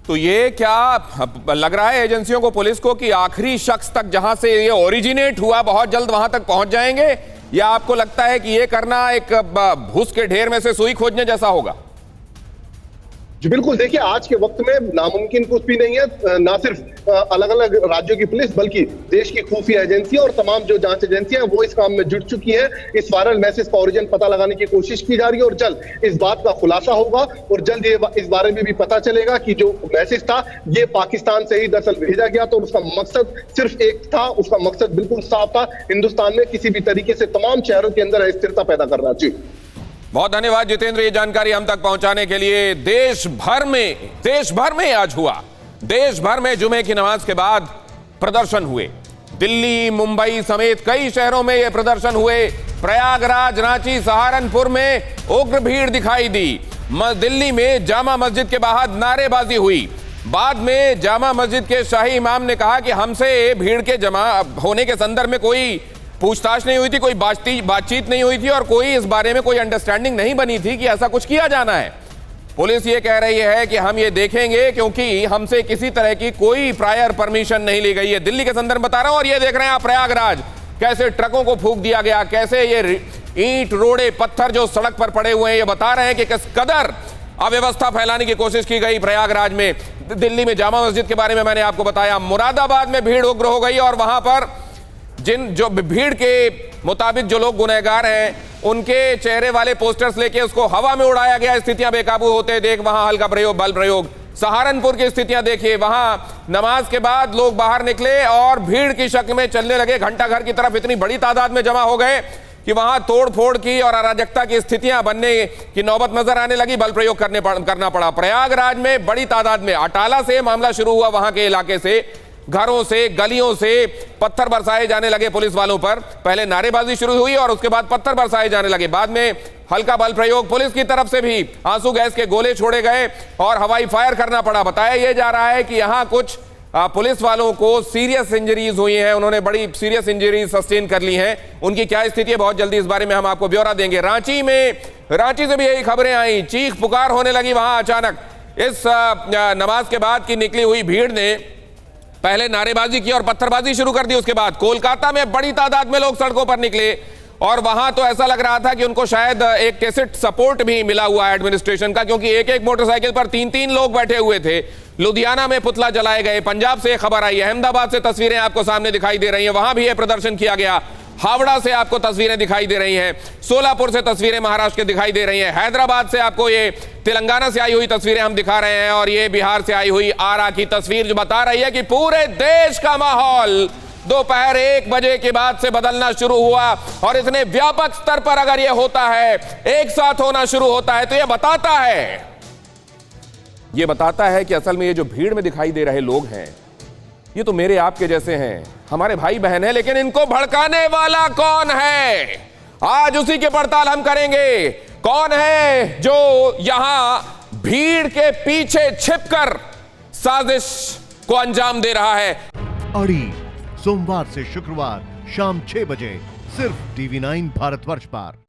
तो ये क्या लग रहा है एजेंसियों को, पुलिस को, कि आखिरी शख्स तक जहां से ये ओरिजिनेट हुआ बहुत जल्द वहां तक पहुंच जाएंगे, या आपको लगता है कि ये करना एक भूस के ढेर में से सुई खोजने जैसा होगा? जी बिल्कुल, देखिए आज के वक्त में नामुमकिन कुछ भी नहीं है। ना सिर्फ अलग अलग राज्यों की पुलिस बल्कि देश की खुफिया एजेंसियां और तमाम जो जांच एजेंसियां हैं वो इस काम में जुट चुकी हैं। इस वायरल मैसेज का ओरिजिन पता लगाने की कोशिश की जा रही है और जल्द इस बात का खुलासा होगा और जल्द ये इस बारे में भी पता चलेगा कि जो मैसेज था ये पाकिस्तान से ही दरअसल भेजा गया था और उसका मकसद सिर्फ एक था। उसका मकसद बिल्कुल साफ था, हिंदुस्तान में किसी भी तरीके से तमाम शहरों के अंदर अस्थिरता पैदा करना। जी बहुत धन्यवाद जितेंद्र, ये जानकारी हम तक पहुंचाने के लिए। देश भर में आज हुआ, देश भर में जुमे की नमाज के बाद प्रदर्शन हुए। दिल्ली, मुंबई समेत कई शहरों में ये प्रदर्शन हुए। प्रयागराज, रांची, सहारनपुर में उग्र भीड़ दिखाई दी। दिल्ली में जामा मस्जिद के बाहर नारेबाजी हुई। बाद में जामा मस्जिद के शाही इमाम ने कहा कि हमसे भीड़ के जमा होने के संदर्भ में कोई पूछताछ नहीं हुई थी, कोई बातचीत नहीं हुई थी और कोई इस बारे में कोई अंडरस्टैंडिंग नहीं बनी थी कि ऐसा कुछ किया जाना है। पुलिस ये कह रही है कि हम ये देखेंगे क्योंकि हमसे किसी तरह की कोई प्रायर परमिशन नहीं ली गई है। दिल्ली के संदर्भ बता रहा हूं। और ये देख रहे हैं आप प्रयागराज, कैसे ट्रकों को फूंक दिया गया, कैसे ये ईंट, रोड़े, पत्थर जो सड़क पर पड़े हुए हैं, ये बता रहे हैं कि किस कदर अव्यवस्था फैलाने की कोशिश की गई प्रयागराज में। दिल्ली में जामा मस्जिद के बारे में मैंने आपको बताया। मुरादाबाद में भीड़ उग्र हो गई और वहां पर जो भीड़ के मुताबिक जो लोग गुनहगार हैं उनके चेहरे वाले पोस्टर्स लेके उसको हवा में उड़ाया गया। स्थितियां बेकाबू होते देख वहां हल्का प्रयोग, बल प्रयोग। सहारनपुर की स्थितियां देखिए, वहां नमाज के बाद लोग बाहर निकले और भीड़ की शक्ल में चलने लगे। घंटाघर की तरफ इतनी बड़ी तादाद में जमा हो गए कि वहां तोड़ फोड़ की और अराजकता की स्थितियां बनने की नौबत नजर आने लगी। बल प्रयोग करना पड़ा। प्रयागराज में बड़ी तादाद में अटाला से मामला शुरू हुआ। वहां के इलाके से, घरों से, गलियों से पत्थर बरसाए जाने लगे पुलिस वालों पर। पहले नारेबाजी शुरू हुई और उसके बाद पत्थर बरसाए जाने लगे। बाद में हल्का बल प्रयोग, पुलिस की तरफ से भी आंसू गैस के गोले छोड़े गए और हवाई फायर करना पड़ा। बताया यह जा रहा है कि यहां कुछ पुलिस वालों को सीरियस इंजरीज हुई हैं, उन्होंने बड़ी सीरियस इंजरीज सस्टेन कर ली हैं। उनकी क्या स्थिति है बहुत जल्दी इस बारे में हम आपको ब्यौरा देंगे। रांची से भी यही खबरें आई, चीख पुकार होने लगी वहां अचानक। इस नमाज के बाद की निकली हुई भीड़ ने पहले नारेबाजी की और पत्थरबाजी शुरू कर दी। उसके बाद कोलकाता में बड़ी तादाद में लोग सड़कों पर निकले और वहां तो ऐसा लग रहा था कि उनको शायद एक टेसिट सपोर्ट भी मिला हुआ है एडमिनिस्ट्रेशन का, क्योंकि एक एक मोटरसाइकिल पर तीन तीन लोग बैठे हुए थे। लुधियाना में पुतला जलाए गए। पंजाब से खबर आई है, अहमदाबाद से तस्वीरें आपको सामने दिखाई दे रही हैं, वहां भी यह प्रदर्शन किया गया। हावड़ा से आपको तस्वीरें दिखाई दे रही हैं, सोलापुर से तस्वीरें महाराष्ट्र के दिखाई दे रही हैं, हैदराबाद से आपको ये तेलंगाना से आई हुई तस्वीरें हम दिखा रहे हैं और ये बिहार से आई हुई आरा की तस्वीर जो बता रही है कि पूरे देश का माहौल दोपहर 1 बजे के बाद से बदलना शुरू हुआ। और इतने व्यापक स्तर पर अगर यह होता है, एक साथ होना शुरू होता है, तो यह बताता है कि असल में ये जो भीड़ में दिखाई दे रहे लोग हैं ये तो मेरे आपके जैसे हैं, हमारे भाई बहन हैं, लेकिन इनको भड़काने वाला कौन है? आज उसी की पड़ताल हम करेंगे। कौन है जो यहां भीड़ के पीछे छिपकर साजिश को अंजाम दे रहा है? अड़ी सोमवार से शुक्रवार शाम 6 बजे सिर्फ TV9 भारतवर्ष पर।